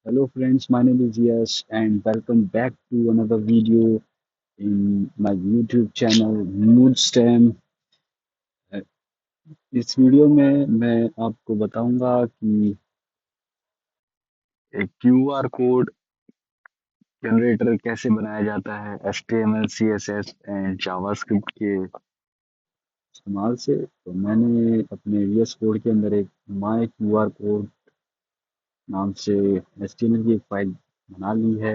Hello friends, my name is Yash and welcome back to another video in my YouTube channel Moodstem. इस video में मैं आपको बताऊंगा कि एक क्यूआर कोड जनरेटर कैसे बनाया जाता है HTML, CSS एंड जावास्क्रिप्ट के इस्तेमाल से। तो मैंने अपने VS कोड के अंदर एक माय क्यूआर कोड नाम से HTML की एक फाइल बना ली है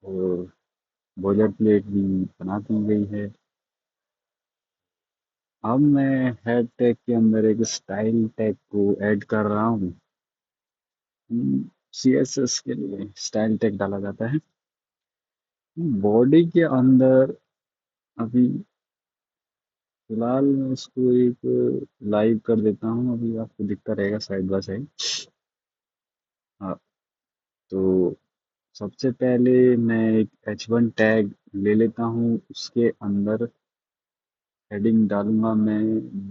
और बॉयलर प्लेट भी बना दी गई है। अब मैं हेड टैग के अंदर एक स्टाइल टैग को ऐड कर रहा हूँ। CSS के लिए स्टाइल टैग डाला जाता है। बॉडी के अंदर अभी फिलहाल मैं इसको एक लाइव कर देता हूँ, अभी आपको दिखता रहेगा साइड बाय साइड। हाँ, तो सबसे पहले मैं एक H1 टैग ले लेता हूँ, उसके अंदर हेडिंग डालूंगा मैं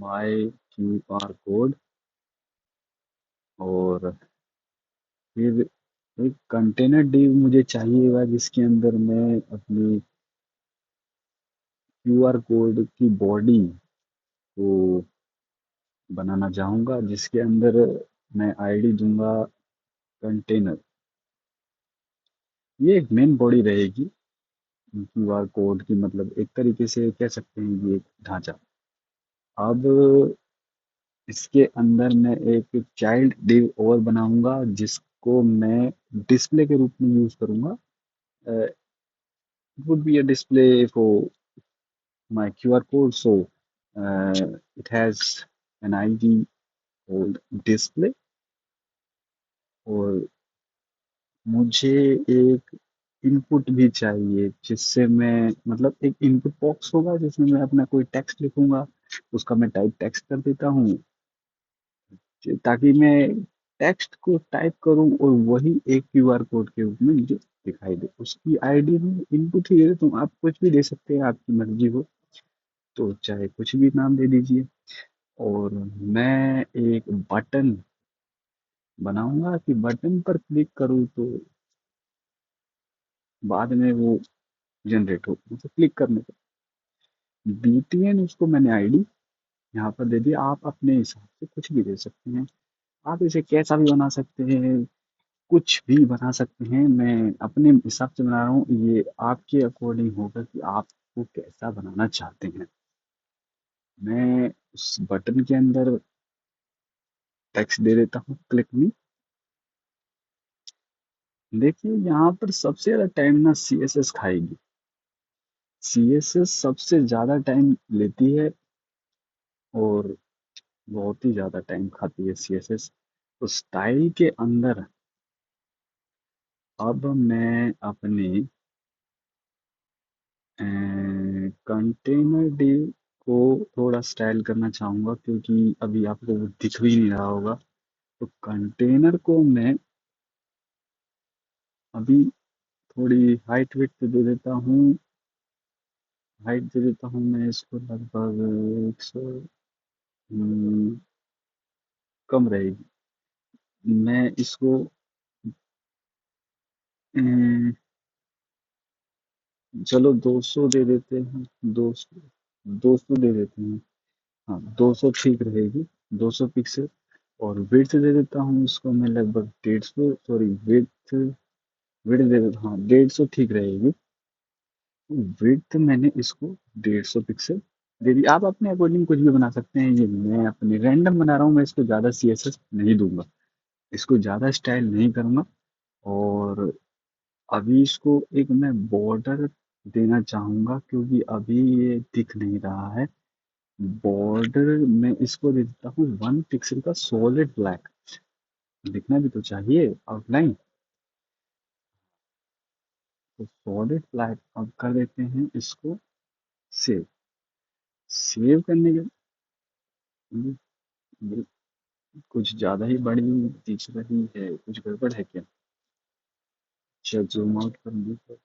माय क्यूआर कोड और फिर एक कंटेनर डिव मुझे चाहिएगा जिसके अंदर मैं अपनी क्यूआर कोड की बॉडी को बनाना चाहूँगा, जिसके अंदर मैं आईडी दूंगा कंटेनर। ये एक मेन बॉडी रहेगी क्यूआर कोड की, मतलब एक तरीके से कह सकते हैं ये एक ढांचा। अब इसके अंदर मैं एक चाइल्ड डिव और बनाऊंगा जिसको मैं डिस्प्ले के रूप में यूज करूंगा। It would be a display for my QR code. So it has an ID called display और मुझे एक इनपुट भी चाहिए जिससे मैं, मतलब एक इनपुट बॉक्स होगा जिसमें मैं अपना कोई टेक्स्ट लिखूंगा, उसका मैं टाइप टेक्स्ट कर देता हूँ ताकि मैं टेक्स्ट को टाइप करूँ और वही एक क्यूआर कोड के रूप में मुझे दिखाई दे। उसकी आईडी में इनपुट ही दे देता हूँ, आप कुछ भी दे सकते हैं, आपकी मर्जी हो तो चाहे कुछ भी नाम दे दीजिए। और मैं एक बटन बनाऊंगा कि बटन पर क्लिक करूँ तो बाद में वो जनरेट हो, मतलब क्लिक करने पर। BTN उसको मैंने आईडी यहाँ पर दे दी, आप अपने हिसाब से कुछ भी दे सकते हैं। आप इसे कैसा भी बना सकते हैं, कुछ भी बना सकते हैं। मैं अपने हिसाब से बना रहा हूँ, ये आपके अकॉर्डिंग होगा कि आपको कैसा बनाना चाहते हैं। मैं उस बटन के अंदर टेक्स्ट दे देता हूँ, क्लिक मी। देखिए यहाँ पर सबसे ज्यादा टाइम ना CSS खाएगी। CSS सबसे ज्यादा टाइम लेती है और बहुत ही ज्यादा टाइम खाती है CSS। तो स्टाइल के अंदर अब मैं अपने कंटेनर डिव को थोड़ा स्टाइल करना चाहूंगा क्योंकि अभी आपको वो दिख भी नहीं रहा होगा। तो कंटेनर को मैं अभी थोड़ी हाइट विड्थ दे देता हूँ। हाइट दे देता हूँ मैं इसको लगभग 100, कम रहेगी। मैं इसको अम, चलो 200 दे देते हैं। 200, 200 दे देते हैं। हाँ, 200 ठीक रहेगी। 200 पिक्सल। और विड्थ दे देता हूँ इसको मैं लगभग 150, सॉरी विड्थ, विड्थ दे देता, हाँ 150 ठीक रहेगी। विड्थ मैंने इसको 150 पिक्सल दे दी। आप अपने अकॉर्डिंग कुछ भी बना सकते हैं, ये मैं अपने रैंडम बना रहा हूँ। मैं इसको ज़्यादा CSS नहीं दूंगा, इसको ज़्यादा स्टाइल नहीं करूँगा। और अभी इसको एक मैं बॉर्डर देना चाहूंगा क्योंकि अभी ये दिख नहीं रहा है। बॉर्डर में इसको दे देता हूँ 1 पिक्सल का सॉलिड ब्लैक। दिखना भी तो चाहिए आउटलाइन। तो सॉलिड ब्लैक अब कर देते हैं इसको सेव। सेव करने के ये- ये कुछ ज्यादा ही बड़ी दिख रही है, कुछ गड़बड़ है क्या? अच्छा जूम आउट कर ली तो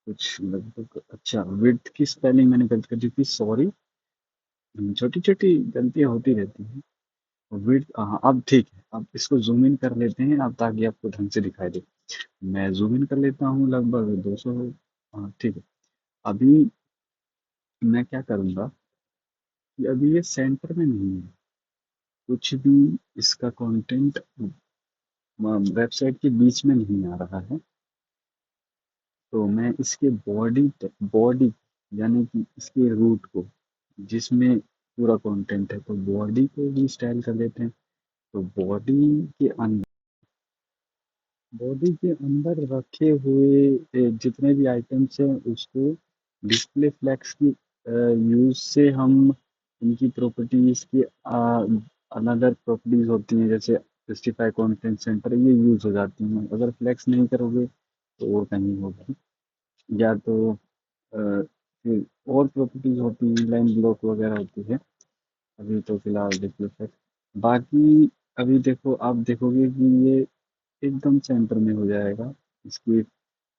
कुछ लगभग, अच्छा विड्थ की स्पेलिंग मैंने गलत कर दी थी, सॉरी। छोटी छोटी गलतियां होती रहती हैं। विड्थ, हाँ अब ठीक है, अब इसको जूम इन कर लेते हैं अब ताकि आपको ढंग से दिखाई दे। मैं जूम इन कर लेता हूँ लगभग 200। हाँ ठीक है। अभी मैं क्या करूँगा कि अभी ये सेंटर में नहीं है, कुछ भी इसका कंटेंट वेबसाइट के बीच में नहीं आ रहा है। तो मैं इसके बॉडी यानी कि इसके रूट को, जिसमें पूरा कंटेंट है, तो बॉडी को भी स्टाइल कर लेते हैं। तो बॉडी के अंदर रखे हुए जितने भी आइटम्स हैं उसको डिस्प्ले फ्लेक्स की यूज से हम इनकी प्रॉपर्टीज की अनदर प्रॉपर्टीज होती हैं जैसे जस्टिफाई कंटेंट सेंटर, ये यूज हो जाती हैं। अगर फ्लेक्स नहीं करोगे तो वो कहीं होगी, या तो फिर और प्रॉपर्टीज होती हैं, लाइन ब्लॉक वगैरह होती है। अभी तो फिलहाल डिस्प्ले फ्लेक्स, बाकी अभी देखो, आप देखोगे कि ये एकदम सेंटर में हो जाएगा। इसकी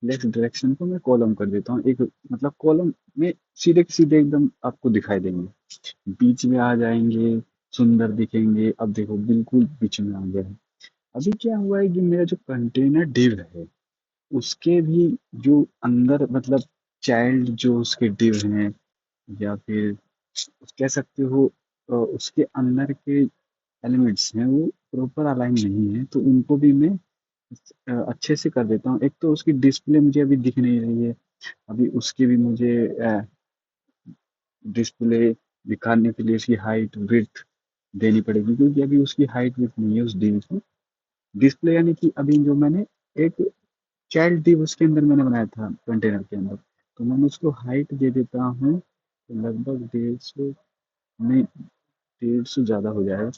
लेफ्ट डायरेक्शन को मैं कॉलम कर देता हूँ, एक मतलब कॉलम में सीधे के सीधे एकदम आपको दिखाई देंगे, बीच में आ जाएंगे, सुंदर दिखेंगे। अब देखो बिल्कुल बीच में आ गया है। अभी क्या हुआ है कि मेरा जो कंटेनर डिव है उसके भी जो अंदर मतलब चाइल्ड जो उसके डिव हैं, या फिर कह सकते हो उसके अंदर के एलिमेंट्स हैं वो प्रॉपर अलाइन नहीं है, तो उनको भी मैं अच्छे से कर देता हूँ। एक तो उसकी डिस्प्ले मुझे अभी दिख नहीं रही है, अभी उसकी भी मुझे डिस्प्ले दिखाने के लिए उसकी हाइट विड्थ देनी पड़ेगी, क्योंकि अभी उसकी हाइट विड्थ नहीं है उस डिव की। डिस्प्ले यानी कि अभी जो मैंने एक चाइल्ड डिव उसके अंदर मैंने बनाया था कंटेनर के अंदर, तो मैंने उसको हाइट दे देता हूँ लगभग 150, नहीं 150 ज़्यादा हो जाएगा।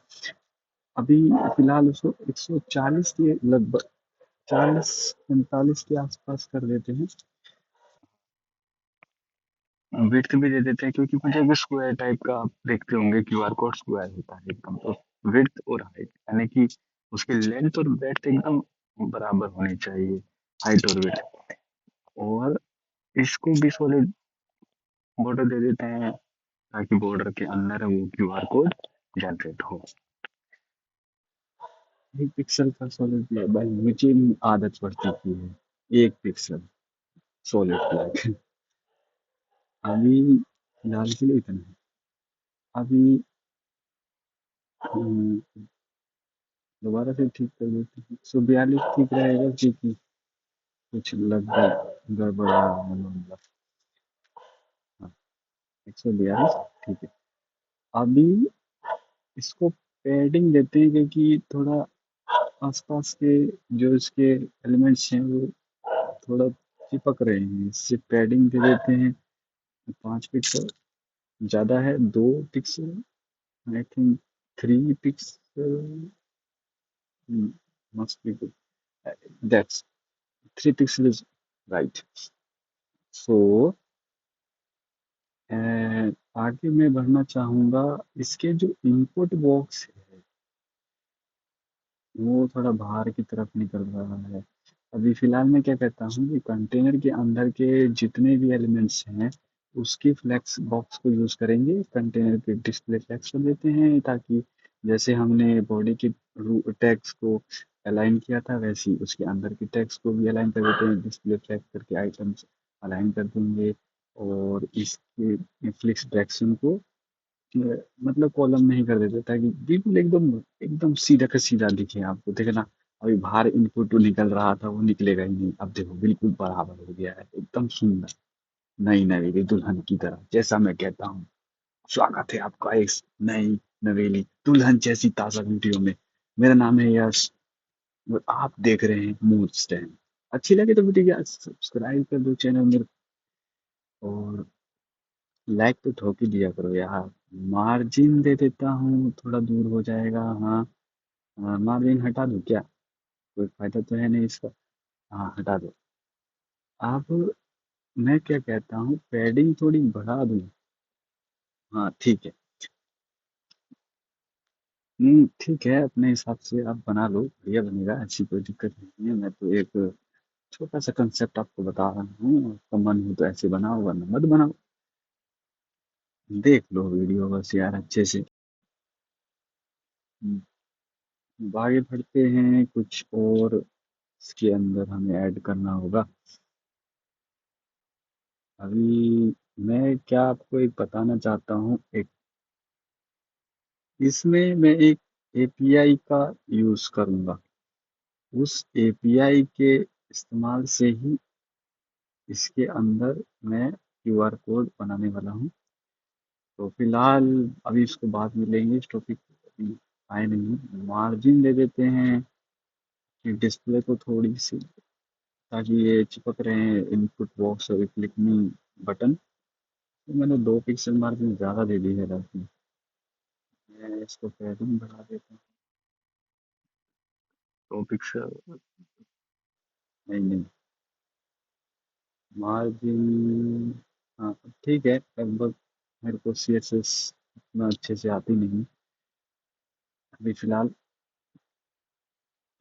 अभी फिलहाल उसको 140 के लगभग 40-45 के आसपास कर देते हैं। विड्थ भी दे देते हैं, क्योंकि मुझे भी स्क्वायर टाइप का, आप देखते होंगे क्यूआर कोड स्क्वायर होता है एकदम, तो विड्थ और हाइट यानी कि उसकी लेंथ और ब्रेड्थ एकदम बराबर होनी चाहिए, हाइट और विड्थ। और इसको भी सॉलिड बॉर्डर दे देते हैं ताकि बॉर्डर के अंदर वो क्यूआर कोड जनरेट हो। 1 पिक्सल का सॉलिड भाई मुझे आदत पड़ चुकी है, 1 पिक्सल सॉलिड ब्लैक। अभी फिलहाल के लिए इतना है। अभी हम्म, दोबारा से ठीक कर देते हैं, 142 ठीक रहेगा क्योंकि कुछ लगभग गड़बड़ा मतलब। हाँ, 142 ठीक है। अभी इसको पैडिंग देते हैं क्योंकि थोड़ा आसपास के जो इसके एलिमेंट्स हैं वो थोड़ा चिपक रहे हैं, इससे पैडिंग दे देते हैं। 5 पिक्सल ज़्यादा है, 2 pixel, I think 3 pixel must be good, that's 3 pixel is right. So आगे मैं बढ़ना चाहूँगा। इसके जो इनपुट बॉक्स है वो थोड़ा बाहर की तरफ निकल रहा है। अभी फिलहाल मैं क्या कहता हूँ कि कंटेनर के अंदर के जितने भी एलिमेंट्स हैं उसकी फ्लेक्स बॉक्स को यूज़ करेंगे, कंटेनर के डिस्प्ले फ्लेक्स कर देते हैं, ताकि जैसे हमने बॉडी की टैग्स को अलाइन किया था वैसे ही उसके अंदर की टैग्स को भी अलाइन कर देते हैं, डिस्प्ले फ्लेक्स करके आइटम्स अलाइन कर देंगे। और इसके फ्लिक्स डायरेक्शन को मतलब कॉलम में ही कर देते ताकि बिल्कुल एकदम एकदम सीधा का सीधा दिखे आपको। देखना अभी बाहर इनपुट निकल रहा था वो निकलेगा ही नहीं, अब देखो बिल्कुल बराबर हो गया है, एकदम सुंदर नई नवेली दुल्हन की तरह, जैसा मैं कहता हूँ। स्वागत है आपका इस नई नवेली दुल्हन जैसी ताजा वीडियो में। मेरा नाम है यश और आप देख रहे हैं मूड स्टैंड। अच्छी लगे तो वीडियो सब्सक्राइब कर दो चैनल में, और लाइक तो ठोक ही दिया करो यार। मार्जिन दे देता हूँ, थोड़ा दूर हो जाएगा। हाँ, मार्जिन हटा दूँ क्या? कोई फायदा तो है नहीं इसका। हाँ हटा दो। अब मैं क्या कहता हूँ, पैडिंग थोड़ी बढ़ा दूँ? हाँ ठीक है। ठीक है, अपने हिसाब से आप बना लो, बढ़िया बनेगा, ऐसी कोई दिक्कत नहीं है। मैं तो एक छोटा सा कंसेप्ट आपको बता रहा हूँ, आपका मन हो तो ऐसे बनाओ वरना मत बनाओ। देख लो वीडियो बस यार अच्छे से। अब आगे बढ़ते हैं, कुछ और इसके अंदर हमें ऐड करना होगा। अभी मैं क्या आपको एक बताना चाहता हूँ, एक इसमें मैं एक एपीआई का यूज करूंगा। उस एपीआई के इस्तेमाल से ही इसके अंदर मैं क्यूआर कोड बनाने वाला हूँ। तो फिलहाल अभी इसको बाद में लेंगे, इस टॉपिक अभी आए नहीं। मार्जिन दे देते हैं कि डिस्प्ले को थोड़ी सी, ताकि ये चिपक रहे हैं इनपुट बॉक्स और क्लिक मी बटन। तो मैंने 2 पिक्सल मार्जिन ज़्यादा दे दी है राखी। मैं इसको पैडिंग बढ़ा देता हूँ। 2 पिक्सल, नहीं नहीं, मार्जिन, हाँ ठीक है लगभग। मेरे को सी एस एस इतना अच्छे से आती नहीं। अभी फिलहाल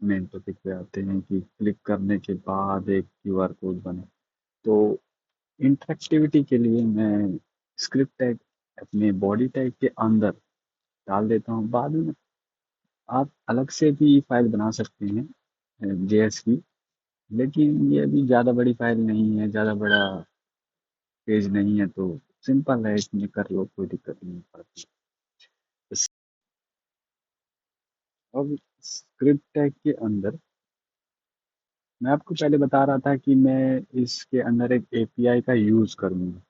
मेन टॉपिक पे आते हैं कि क्लिक करने के बाद एक क्यूआर कोड बने। तो इंटरेक्टिविटी के लिए मैं स्क्रिप्ट टैग अपने बॉडी टैग के अंदर डाल देता हूँ। बाद में आप अलग से भी फाइल बना सकते हैं जेएस की, लेकिन ये भी ज़्यादा बड़ी फाइल नहीं है, ज़्यादा बड़ा पेज नहीं है, तो सिंपल है, इसमें कर लो, कोई दिक्कत नहीं पड़ती। अब स्क्रिप्ट टैग के अंदर मैं आपको पहले बता रहा था कि मैं इसके अंदर एक एपीआई का यूज़ करूँगा।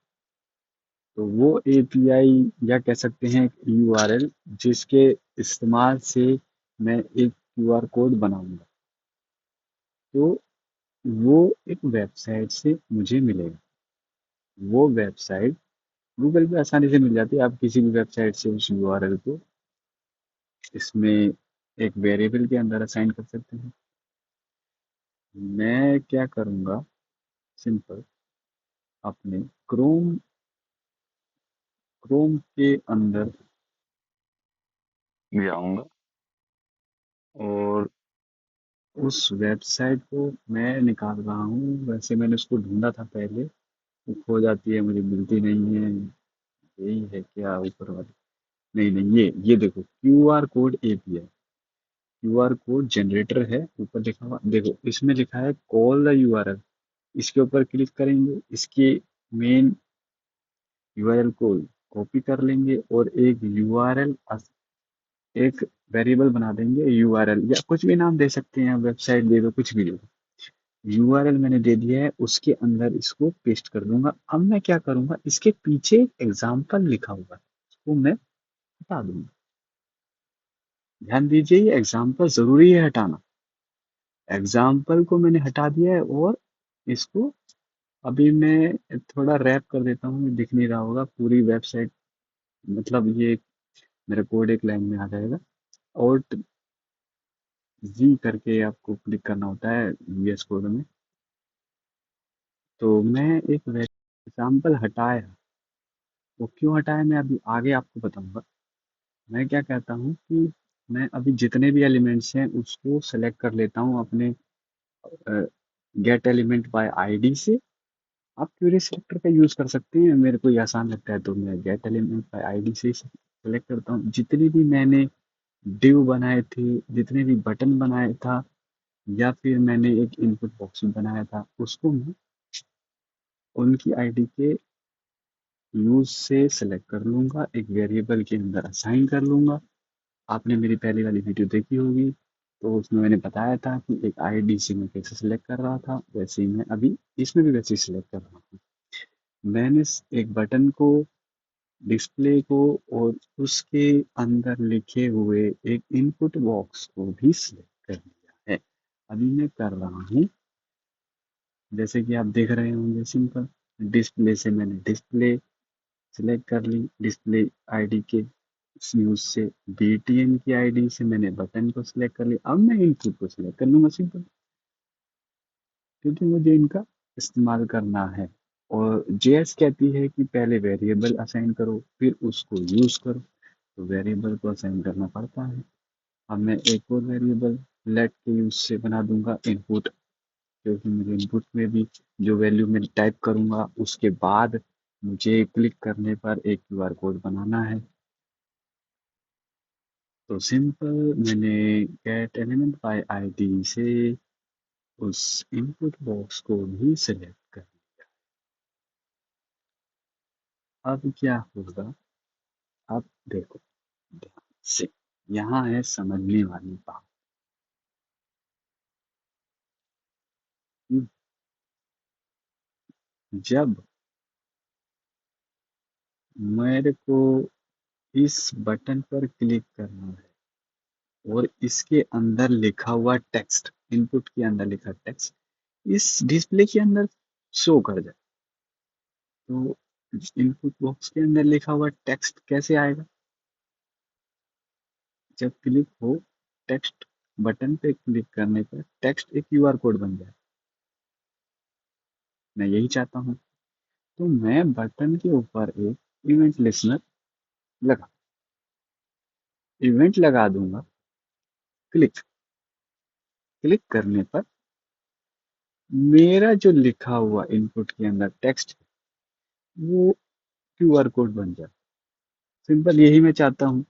तो वो एपीआई, या कह सकते हैं यूआरएल, जिसके इस्तेमाल से मैं एक क्यूआर कोड बनाऊंगा, तो वो एक वेबसाइट से मुझे मिलेगा। वो वेबसाइट गूगल पे आसानी से मिल जाती है। आप किसी भी वेबसाइट से उस यूआरएल को इसमें एक वेरिएबल के अंदर असाइन कर सकते हैं। मैं क्या करूँगा, सिंपल अपने क्रोम क्रोम के अंदर जाऊंगा और उस वेबसाइट को मैं निकाल रहा हूँ। वैसे मैंने उसको ढूंढा था पहले, वो खो जाती है, मुझे मिलती नहीं है। यही है क्या ऊपर वाली? नहीं नहीं, ये देखो, Q R code API, Q R code generator है, ऊपर लिखा हुआ देखो, इसमें लिखा है कॉल द यूआरएल। इसके ऊपर क्लिक करेंगे, इसके मेन यूआरएल को कॉपी कर लेंगे और एक यूआरएल, एक वेरिएबल बना देंगे यूआरएल, या कुछ भी नाम दे सकते हैं, वेबसाइट दे दो, कुछ भी दे दो। यूआरएल मैंने दे दिया है, उसके अंदर इसको पेस्ट कर दूंगा। अब मैं क्या करूंगा, इसके पीछे एग्जाम्पल लिखा हुआ है, उसको मैं हटा दूंगा। ध्यान दीजिए, ये एग्जाम्पल जरूरी है हटाना। एग्जाम्पल को मैंने हटा दिया है, और इसको अभी मैं थोड़ा रैप कर देता हूँ, दिख नहीं रहा होगा पूरी वेबसाइट। मतलब ये मेरा कोड एक लाइन में आ जाएगा। ऑल्ट जी करके आपको क्लिक करना होता है वीएस कोड में। तो मैं एक एग्जाम्पल हटाया, वो क्यों हटाया मैं अभी आगे आपको बताऊंगा। मैं क्या कहता हूँ कि मैं अभी जितने भी एलिमेंट्स हैं उसको सेलेक्ट कर लेता हूँ अपने गेट एलिमेंट बाय आईडी से। आप क्वेरी सेलेक्टर का यूज कर सकते हैं, मेरे को ये आसान लगता है, तो मैं गेट एलिमेंट बाय आईडी से सेलेक्ट करता हूँ। जितनी भी मैंने डिव बनाए थे, जितने भी बटन बनाया था, या फिर मैंने एक इनपुट बॉक्स भी बनाया था, उसको मैं उनकी आईडी के यूज से सेलेक्ट कर लूंगा, एक वेरिएबल के अंदर असाइन कर लूंगा। आपने मेरी पहली वाली वीडियो देखी होगी, तो उसमें मैंने बताया था कि एक आईडी से मैं कैसे सिलेक्ट कर रहा था, वैसे ही मैं अभी इसमें भी वैसे ही सिलेक्ट कर रहा हूँ। मैंने एक बटन को, डिस्प्ले को, और उसके अंदर लिखे हुए एक इनपुट बॉक्स को भी सिलेक्ट कर लिया है। अभी मैं कर रहा हूँ, जैसे कि आप देख रहे होंगे, सिंपल डिस्प्ले से मैंने डिस्प्ले सिलेक्ट कर ली, डिस्प्ले आईडी के यूज से बीटीएन की आईडी से मैंने बटन को सिलेक्ट कर लिया। अब मैं इनपुट को सिलेक्ट कर लूंगा, सिंपल, क्योंकि मुझे इनका इस्तेमाल करना है। और जेएस कहती है कि पहले वेरिएबल असाइन करो, फिर उसको यूज करो, तो वेरिएबल को असाइन करना पड़ता है। अब मैं एक और वेरिएबल लेट के यूज से बना दूंगा इनपुट, क्योंकि मुझे इनपुट में भी जो वैल्यू मैं टाइप करूंगा उसके बाद मुझे क्लिक करने पर एक क्यूआर कोड बनाना है। तो सिंपल मैंने गेट एलिमेंट बाय आईडी से उस इनपुट बॉक्स को भी सिलेक्ट कर। अब क्या होगा, अब देखो ध्यान से, यहाँ है समझने वाली बात। जब मेरे को इस बटन पर क्लिक करना है और इसके अंदर लिखा हुआ टेक्स्ट, इनपुट के अंदर लिखा टेक्स्ट इस डिस्प्ले के अंदर शो कर जाए, तो इनपुट बॉक्स के अंदर लिखा हुआ टेक्स्ट कैसे आएगा? जब क्लिक हो, टेक्स्ट बटन पे क्लिक करने पर टेक्स्ट एक क्यूआर कोड बन जाए। मैं यही चाहता हूँ, तो मैं बटन के ऊपर एक इवेंट लिसनर लगा इवेंट लगा दूंगा। क्लिक क्लिक करने पर मेरा जो लिखा हुआ इनपुट के अंदर टेक्स्ट वो क्यूआर कोड बन जाए। सिंपल यही मैं चाहता हूँ।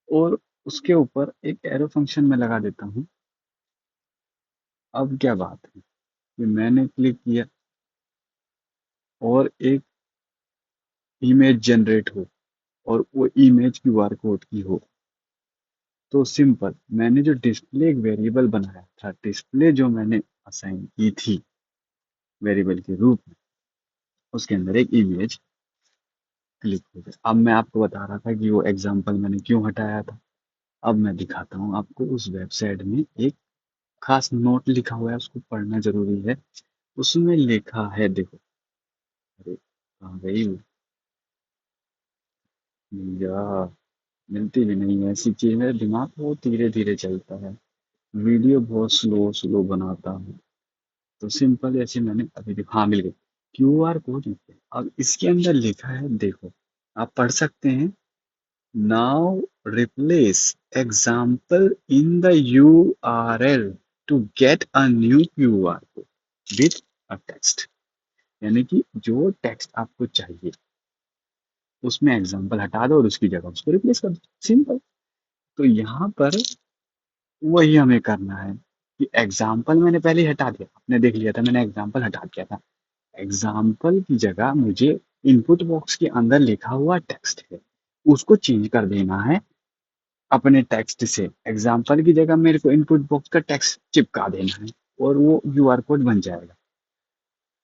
और उसके ऊपर एक एरो फंक्शन में लगा देता हूँ। अब क्या बात है कि मैंने क्लिक किया और एक इमेज जनरेट हो और वो इमेज क्यूआर कोड की हो, तो सिंपल मैंने जो डिस्प्ले एक वेरिएबल बनाया था, डिस्प्ले जो मैंने असाइन की थी वेरिएबल के रूप में, उसके अंदर एक इमेज क्लिक हो गया। अब मैं आपको बता रहा था कि वो एग्जाम्पल मैंने क्यों हटाया था। अब मैं दिखाता हूँ आपको। उस वेबसाइट में एक खास नोट लिखा हुआ है, उसको पढ़ना जरूरी है। उसमें लिखा है, देखो, अरे कहाँ गई वो? या मिलती भी नहीं है ऐसी चीज। मेरा दिमाग बहुत धीरे धीरे चलता है, वीडियो बहुत स्लो स्लो बनाता हूँ। तो सिंपल ऐसे मैंने अभी हाँ, मिल गई। QR code. अब इसके अंदर लिखा है, देखो, आप पढ़ सकते हैं। Now replace example in the URL to get a new QR code with a text. यानी कि जो टेक्स्ट आपको चाहिए उसमें एग्जाम्पल हटा दो और उसकी जगह उसको रिप्लेस कर दो। सिंपल। तो यहाँ पर वही हमें करना है कि एग्जाम्पल मैंने पहले ही हटा दिया, आपने देख लिया था, मैंने एग्जाम्पल हटा दिया था। एग्जाम्पल की जगह मुझे इनपुट बॉक्स के अंदर लिखा हुआ टेक्स्ट है, उसको चेंज कर देना है अपने टेक्स्ट से। एग्जाम्पल की जगह मेरे को इनपुट बॉक्स का टेक्स्ट चिपका देना है और वो क्यूआर कोड बन जाएगा।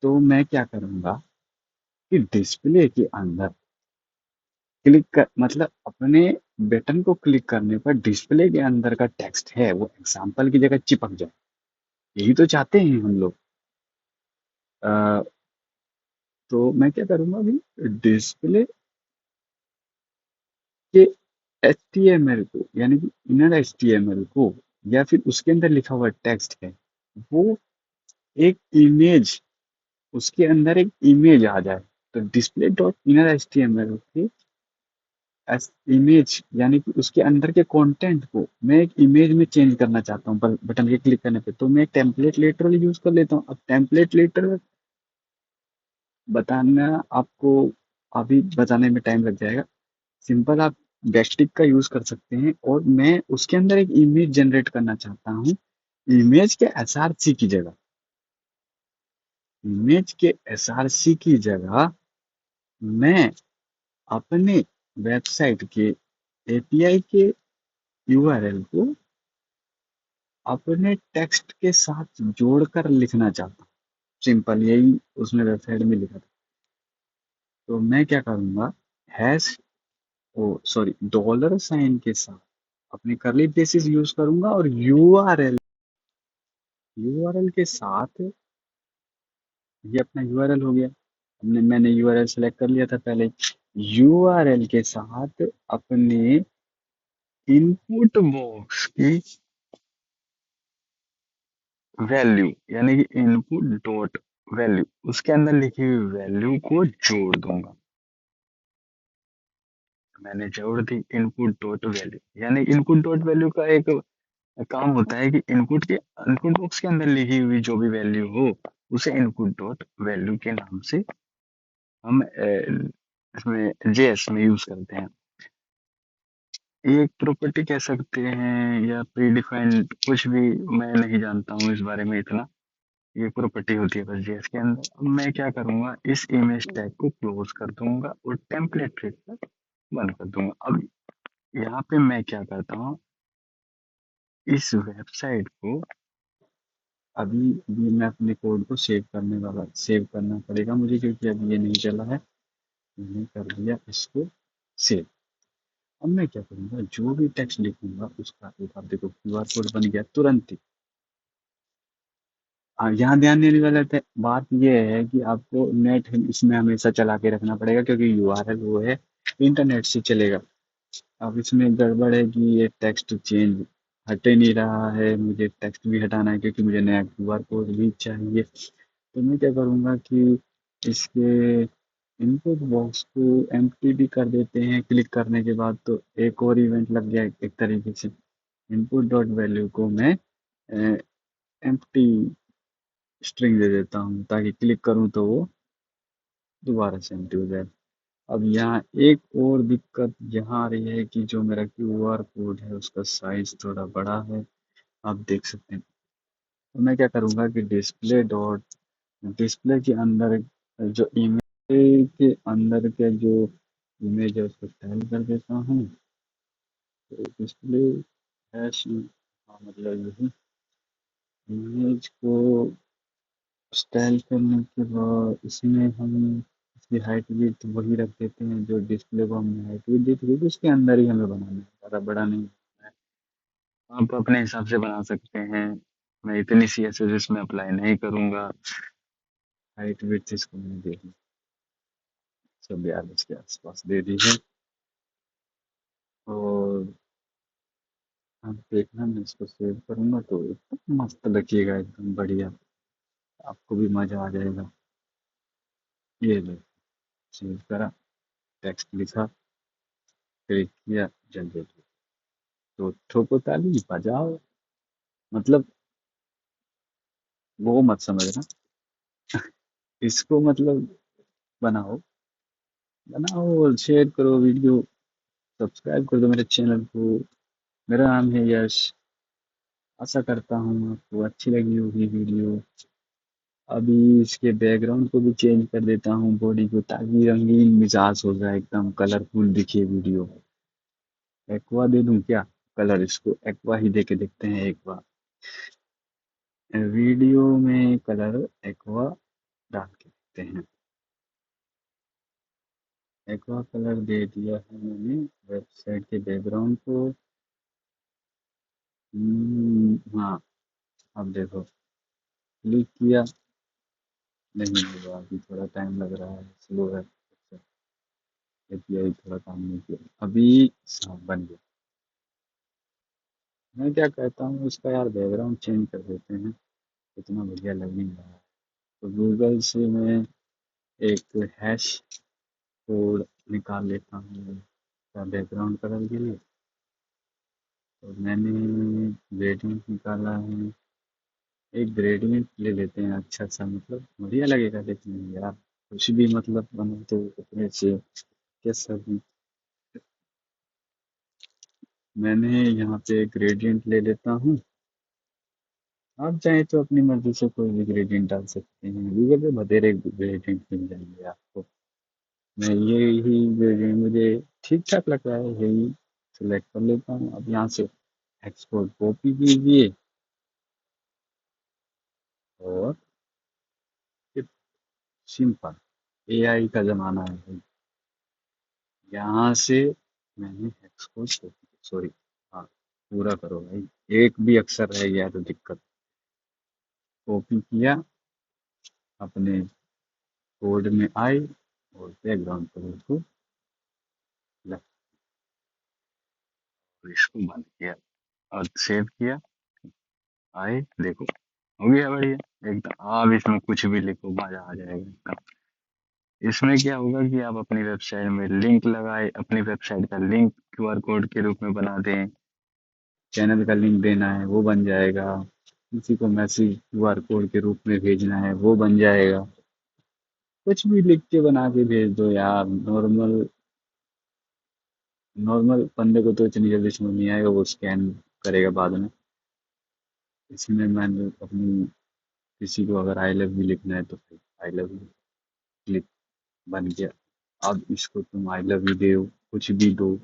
तो मैं क्या करूंगा कि डिस्प्ले के अंदर क्लिक कर, मतलब अपने बटन को क्लिक करने पर डिस्प्ले के अंदर का टेक्स्ट है वो एग्जाम्पल की जगह चिपक जाए। यही तो चाहते हैं हम लोग। अ, तो मैं क्या करूंगा अभी, डिस्प्ले के HTML को, यानी कि इनर HTML को, या फिर उसके अंदर लिखा हुआ टेक्स्ट है वो एक इमेज, उसके अंदर एक इमेज आ जाए। तो डिस्प्ले डॉट इनर HTML की इमेज, यानी कि उसके अंदर के कंटेंट को मैं एक इमेज में चेंज करना चाहता हूँ बटन के क्लिक करने पे, तो मैं एक टेम्पलेट लिटरल यूज कर लेता हूँ। अब टेम्पलेट लिटरल बताना आपको अभी बताने में टाइम लग जाएगा। सिंपल आप बैकटिक का यूज कर सकते हैं और मैं उसके अंदर एक इमेज जनरेट करना चाहता हूँ। इमेज के SRC की जगह, इमेज के SRC की जगह मैं अपने वेबसाइट के API के URL को अपने टेक्स्ट के साथ जोड़कर लिखना चाहता हूँ। सिंपल यही उसने वेबसाइट में लिखा था। तो मैं क्या करूँगा, हैश, ओ सॉरी, डॉलर साइन के साथ अपनी करली ब्रेसेस यूज करूंगा और यूआरएल के साथ, ये अपना यूआरएल हो गया। मैंने यूआरएल सेलेक्ट कर लिया था पहले। यूआरएल के साथ अपने इनपुट बॉक्स की वैल्यू, यानी कि इनपुट डॉट वैल्यू, उसके अंदर लिखी हुई वैल्यू को जोड़ दूंगा। मैंने जोड़ दी इनपुट डॉट वैल्यू। यानी इनपुट डॉट वैल्यू का एक काम होता है कि इनपुट बॉक्स के अंदर लिखी हुई जो भी वैल्यू हो उसे इनपुट डॉट वैल्यू के नाम से हम इसमें JS में यूज करते हैं। एक प्रॉपर्टी कह सकते हैं या प्री डिफाइंड, कुछ भी। मैं नहीं जानता हूँ इस बारे में इतना। ये प्रॉपर्टी होती है बस जेएस के अंदर। अब मैं क्या करूंगा, इस इमेज टैग को क्लोज कर दूंगा और टेम्पलेट ट्रिक बंद कर दूंगा। अब यहाँ पे मैं क्या करता हूँ, इस वेबसाइट को अभी भी मैं अपने कोड को सेव करना पड़ेगा मुझे, क्योंकि अभी ये नहीं चला है। मैंने कर दिया इसको सेव। अब मैं क्या करूंगा, जो भी टेक्स्ट लिखूंगा उसका एक, आप देखो क्यूआर कोड बन गया तुरंत ही। यहाँ ध्यान देने वाला बात यह है कि आपको नेट इसमें हमेशा चला के रखना पड़ेगा, क्योंकि यूआरएल वो है, इंटरनेट से चलेगा। अब इसमें गड़बड़ है कि ये टेक्स्ट चेंज हटे नहीं रहा है, मुझे टेक्स्ट भी हटाना है क्योंकि मुझे नया क्यूआर कोड भी चाहिए। तो मैं क्या करूँगा कि इसके इनपुट बॉक्स को एम्प्टी भी कर देते हैं क्लिक करने के बाद। तो एक और इवेंट लग गया एक तरीके से। इनपुट डॉट वैल्यू को मैं एम्प्टी स्ट्रिंग दे देता हूँ, ताकि क्लिक करूँ तो वो दोबारा से एम्प्टी हो जाए। अब यहाँ एक और दिक्कत यहाँ आ रही है कि जो मेरा क्यूआर कोड है उसका साइज थोड़ा बड़ा है, आप देख सकते हैं। तो मैं क्या करूँगा कि डिस्प्ले के अंदर जो इमेज के अंदर के जो इमेज है उसको स्टाइल कर देता हूँ। तो डिस्प्ले हैश, हाँ मतलब यही इमेज को स्टाइल करने के बाद इसमें हम इसकी हाइट विड्थ वही रख देते हैं जो डिस्प्ले को हमने हाइट विड्थ दी थी, उसके अंदर ही हमें बनाना है, ज़्यादा बड़ा नहीं बनाना है। आप अपने हिसाब से बना सकते हैं। मैं इतनी सी एस एस में अप्लाई नहीं करूंगा। हाइट विड्थ इसको मैंने दे दी 142 के आसपास दे दी है। और आप देखना, मैं इसको सेव करूंगा तो एकदम मस्त लगिएगा, एकदम बढ़िया। आपको भी मजा आ जाएगा। ये ले, सेव करा, टेक्स्ट लिखा, क्लिक किया, जनरेट। तो ठोको ताली बजाओ, मतलब वो मत समझना। इसको मतलब बनाओ, बनाओ और शेयर करो वीडियो। सब्सक्राइब कर दो मेरे चैनल को। मेरा नाम है यश। आशा करता हूँ आपको अच्छी लगी होगी वीडियो। अभी इसके बैकग्राउंड को भी चेंज कर देता हूँ बॉडी को, ताकि रंगीन मिजाज हो जाए, एकदम कलरफुल दिखे वीडियो। एक्वा दे दूं क्या कलर, इसको एक्वा ही दे के देखते हैं एक बार। वीडियो में कलर एक्वा डाल के देखते हैं। एक्वा कलर दे दिया है मैंने वेबसाइट के बैकग्राउंड को। हाँ, अब देखो, क्लिक किया, नहीं हुआ, अभी थोड़ा टाइम लग रहा है, स्लो है। एपीआई थोड़ा काम नहीं किया अभी। हाँ, बन गया। मैं क्या कहता हूँ, इसका यार बैकग्राउंड चेंज कर देते हैं, इतना बढ़िया लग नहीं रहा है। तो गूगल से मैं एक हैश कोड निकाल लेता हूँ बैकग्राउंड कलर के लिए। तो मैंने ग्रेडियंट निकाला है, एक ग्रेडियंट ले लेते हैं अच्छा सा, मतलब बढ़िया लगेगा देखने में यार। कुछ भी मतलब बने तो अपने से कैसा भी। मैंने यहाँ पे ग्रेडियंट ले लेता हूँ। आप चाहें तो अपनी मर्जी से कोई भी ग्रेडियंट डाल सकते हैं, गूगल पे बतेरे ग्रेडियंट मिल जाएंगे आपको। मैं यही ग्रेडियंट मुझे ठीक ठाक लग रहा है, यही सिलेक्ट कर लेता हूँ। अब यहाँ से एक्सपोर्ट कॉपी कीजिए और सिंपल, एआई का जमाना है भाई। यहाँ से मैंने एक्सपोर्ट, सॉरी, हाँ, पूरा करो भाई, एक भी अक्षर रह गया तो दिक्कत। कॉपी किया, अपने कोड में आए और बैकग्राउंड कलर को लगा, इसको बंद किया और सेव किया। आए देखो, हो गया बढ़िया एकदम। अब इसमें कुछ भी लिखो, मजा आ जाएगा एकदम। इसमें क्या होगा कि आप अपनी वेबसाइट में लिंक लगाए, अपनी वेबसाइट का लिंक क्यूआर कोड के रूप में बना दें, चैनल का लिंक देना है वो बन जाएगा, किसी को मैसेज क्यूआर कोड के रूप में भेजना है वो बन जाएगा। कुछ भी लिख के बना के भेज दो यार, नॉर्मल नॉर्मल बंदे को तो इतनी जल्दी समझ नहीं आएगा, वो स्कैन करेगा बाद में। इसमें मैंने अपनी किसी को अगर आई लव यू लिखना है तो फिर आई लव यू लिख, बन गया। अब इसको तुम आई लव यू दो, कुछ भी दो,